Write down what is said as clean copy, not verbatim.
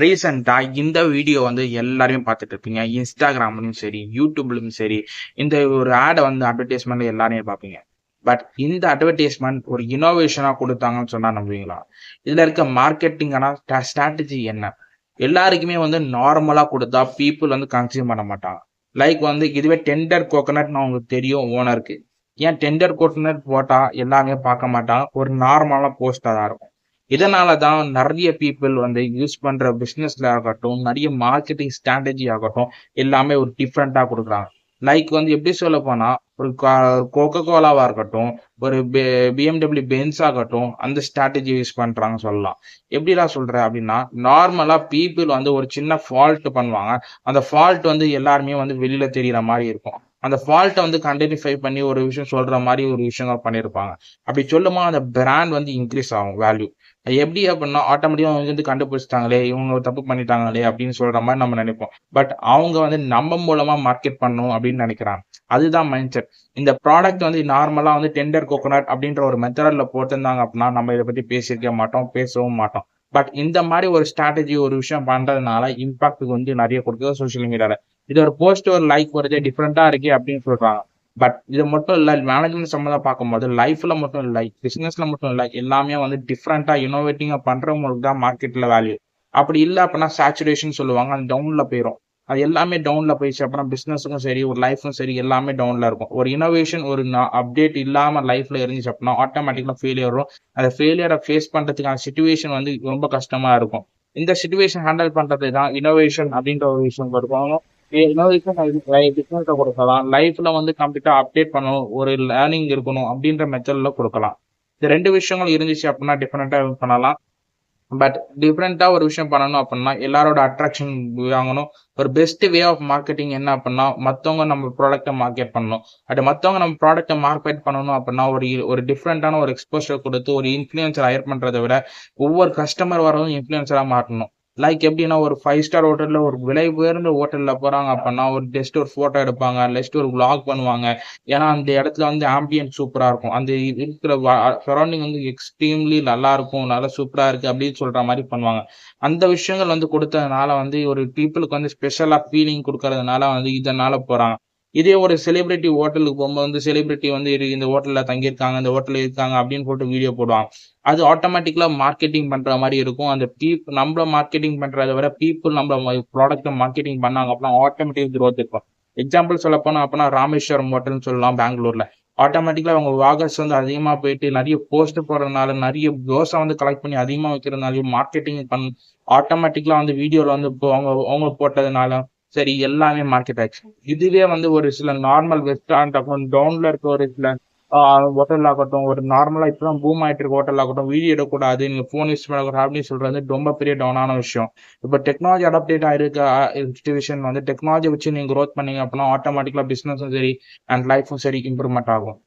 ரீசெண்டா இந்த வீடியோ வந்து எல்லாருமே பார்த்துட்டு இருப்பீங்க. இன்ஸ்டாகிராம்லயும் சரி, யூடியூப்லயும் சரி, இந்த ஒரு ஆட வந்து அட்வர்டைஸ்மெண்ட் எல்லாருமே பார்ப்பீங்க. பட் இந்த அட்வர்டைஸ்மெண்ட் ஒரு இனோவேஷனா கொடுத்தாங்கன்னு சொன்னா நம்புவீங்களா? இதுல இருக்க மார்க்கெட்டிங்கான ஸ்ட்ராட்டஜி என்ன? எல்லாருக்குமே வந்து நார்மலா கொடுத்தா பீப்புள் வந்து கன்சியூம் பண்ண மாட்டாங்க. லைக் வந்து இதுவே டெண்டர் கோகனட் உங்களுக்கு தெரியும் ஓனருக்கு. ஏன் டெண்டர் கோகனட் போட்டா எல்லாமே பார்க்க மாட்டாங்க. ஒரு நார்மலா போஸ்டா தான் இருக்கும். இதனால தான் நிறைய பீப்புள் வந்து யூஸ் பண்ற பிசினஸ்ல ஆகட்டும், நிறைய மார்க்கெட்டிங் ஸ்ட்ராட்டஜி ஆகட்டும், எல்லாமே ஒரு டிஃப்ரெண்டா கொடுக்குறாங்க. லைக் வந்து எப்படி சொல்ல போனா, ஒரு கோகோ கோலாவா இருக்கட்டும், ஒரு பிஎம்டபிள்யூ பென்ஸ் ஆகட்டும், அந்த ஸ்ட்ராட்டஜி யூஸ் பண்றாங்க சொல்லலாம். எப்படிடா சொல்ற அப்படின்னா, நார்மலா பீப்புள் வந்து ஒரு சின்ன ஃபால்ட் பண்ணுவாங்க. அந்த ஃபால்ட் வந்து எல்லாருமே வந்து வெளியில தெரியற மாதிரி இருக்கும். அந்த ஃபால்ட்டை வந்து கண்டென்டிஃபை பண்ணி ஒரு விஷயம் சொல்ற மாதிரி ஒரு விஷயங்கள் பண்ணியிருப்பாங்க. அப்படி சொல்லுமா அந்த பிராண்ட் வந்து இன்க்ரீஸ் ஆகும் வேல்யூ. எப்படி அப்படின்னா ஆட்டோமேட்டிக்கா அவங்க வந்து கண்டுபிடிச்சிட்டாங்களே, இவங்க தப்பு பண்ணிட்டாங்களே அப்படின்னு சொல்ற மாதிரி நம்ம நினைப்போம். பட் அவங்க வந்து நம்ம மூலமா மார்க்கெட் பண்ணணும் அப்படின்னு நினைக்கிறாங்க. அதுதான் மைண்ட் செட். இந்த ப்ராடக்ட் வந்து நார்மலா வந்து டெண்டர் கோகோனட் அப்படின்ற ஒரு மெத்தட்ல போட்டிருந்தாங்க அப்படின்னா நம்ம இதை பத்தி பேசியிருக்க மாட்டோம், பேசவும் மாட்டோம். பட் இந்த மாதிரி ஒரு ஸ்ட்ராட்டஜி ஒரு விஷயம் பண்றதுனால இம்பாக்ட் வந்து நிறைய கொடுக்குது சோசியல் மீடியால. இது ஒரு போஸ்ட் ஒரு லைக் வருது டிஃப்ரெண்டா இருக்கு அப்படின்னு சொல்றாங்க. பட் இது மட்டும் இல்ல, மேனேஜ்மெண்ட் சம்பந்தம் பார்க்கும்போது லைஃப்ல மட்டும் இல்லை, பிசினஸ்ல மட்டும் இல்லை, எல்லாமே வந்து டிஃப்ரெண்டா இனோவேட்டிங்கா பண்றவங்களுக்கு தான் மார்க்கெட்ல வேல்யூ. அப்படி இல்லை அப்படின்னா சேச்சுரேஷன் சொல்லுவாங்க, அது டவுன்ல போயிடும். அது எல்லாமே டவுன்ல போயிடுச்சு அப்படின்னா பிசினஸுக்கும் சரி ஒரு லைஃபும் சரி எல்லாமே டவுன்ல இருக்கும். ஒரு இனோவேஷன் ஒரு அப்டேட் இல்லாம லைஃப்ல இருந்துச்சு அப்படின்னா ஆட்டோமேட்டிக்கா ஃபெயிலியர் வரும். அந்த ஃபெயிலியரை ஃபேஸ் பண்றதுக்கான சுச்சுவேஷன் வந்து ரொம்ப கஷ்டமா இருக்கும். இந்த சுச்சுவேஷன் ஹேண்டில் பண்றது தான் இனோவேஷன் அப்படின்ற ஒரு விஷயம் இருக்கும். பிசினஸ்ல கொடுக்கலாம், லைஃப்ல வந்து கம்ப்ளீட்டா அப்டேட் பண்ணணும், ஒரு லேர்னிங் இருக்கணும் அப்படின்ற மெத்தட்ல கொடுக்கலாம். இந்த ரெண்டு விஷயங்கள் இருந்துச்சு அப்படின்னா டிஃப்ரெண்டா பண்ணலாம். பட் டிஃப்ரெண்டா ஒரு விஷயம் பண்ணணும் அப்படின்னா எல்லாரோட அட்ராக்ஷன் வாங்கணும். ஒரு பெஸ்ட் வே ஆஃப் மார்க்கெட்டிங் என்ன அப்படின்னா மத்தவங்க நம்ம ப்ராடக்ட்டை மார்க்கெட் பண்ணணும். அது மத்தவங்க நம்ம ப்ராடக்ட்டை மார்க்கெட் பண்ணணும் அப்படின்னா ஒரு டிஃப்ரெண்டான ஒரு எக்ஸ்போஷர் கொடுத்து ஒரு இன்ஃப்ளூயன்சர் ஹையர் பண்றதை விட ஒவ்வொரு கஸ்டமர் வரவும் இன்ஃப்ளூயன்சரா மாற்றணும். லைக் எப்படின்னா ஒரு 5 ஸ்டார் ஹோட்டல்ல ஒரு விலை உயர்ந்த ஹோட்டல்ல போறாங்க அப்படின்னா ஒரு ஜஸ்ட் ஒரு போட்டோ எடுப்பாங்க, ஜஸ்ட் ஒரு vlog பண்ணுவாங்க. ஏன்னா அந்த இடத்துல வந்து ஆம்பியன்ஸ் சூப்பரா இருக்கும், அந்த இருக்கிற சரௌண்டிங் வந்து எக்ஸ்ட்ரீம்லி நல்லா இருக்கும், நல்லா சூப்பரா இருக்கு அப்படின்னு சொல்ற மாதிரி பண்ணுவாங்க. அந்த விஷயங்கள் வந்து கொடுத்ததுனால வந்து ஒரு பீப்புளுக்கு வந்து ஸ்பெஷலா ஃபீலிங் கொடுக்கறதுனால வந்து இதனால போறாங்க. இதே ஒரு செலிபிரிட்டி ஹோட்டலுக்கு போகும்போது வந்து செலிபிரிட்டி வந்து இந்த ஹோட்டல்ல தங்கியிருக்காங்க, இந்த ஹோட்டல்ல இருக்காங்க அப்படின்னு போட்டு வீடியோ போடுவாங்க. அது ஆட்டோமேட்டிக்கலா மார்க்கெட்டிங் பண்ற மாதிரி இருக்கும். அந்த நம்மள மார்க்கெட்டிங் பண்றதை விட பீப்புள் நம்ம ப்ராடக்ட்டை மார்க்கெட்டிங் பண்ணாங்க அப்படின்னா ஆட்டோமேட்டிக் growth இருக்கும். எக்ஸாம்பிள் சொல்ல போனா அப்படின்னா ராமேஸ்வரம் ஹோட்டல்னு சொல்லலாம் பெங்களூர்ல. ஆட்டோமேட்டிக்கலா அவங்க வாகர்ஸ் வந்து அதிகமா போயிட்டு நிறைய போஸ்ட் போடுறதுனால நிறைய தோசை வந்து கலெக்ட் பண்ணி அதிகமா வைக்கிறதுனாலயும் மார்க்கெட்டிங் ஆட்டோமேட்டிக்கலா வந்து வீடியோல வந்து இப்போ அவங்க அவங்க போட்டதுனால சரி எல்லாமே மார்க்கெட் ஆயிடுச்சு. இதுவே வந்து ஒரு சில நார்மல் ரெஸ்டாரண்ட் ஆகட்டும், டவுன்ல இருக்க ஒரு சில ஹோட்டல் ஆகட்டும், ஒரு நார்மலா இப்பதான் பூம் ஆயிட்டு இருக்க ஹோட்டல் ஆகட்டும், வீடியோ எடுக்கக்கூடாது, நீங்க போன் யூஸ் பண்ணக்கூடாது அப்படின்னு சொல்றது ரொம்ப பெரிய டவுனான விஷயம். இப்போ டெக்னாலஜி அடாப்டேட் ஆயிருக்க சுச்சுவேஷன் வந்து டெக்னாலஜி வச்சு நீங்க growth பண்ணீங்க அப்படின்னா ஆட்டோமேட்டிக்கலா பிசினஸும் சரி அண்ட் லைஃபும் சரி இம்ப்ரூவ்மெண்ட் ஆகும்.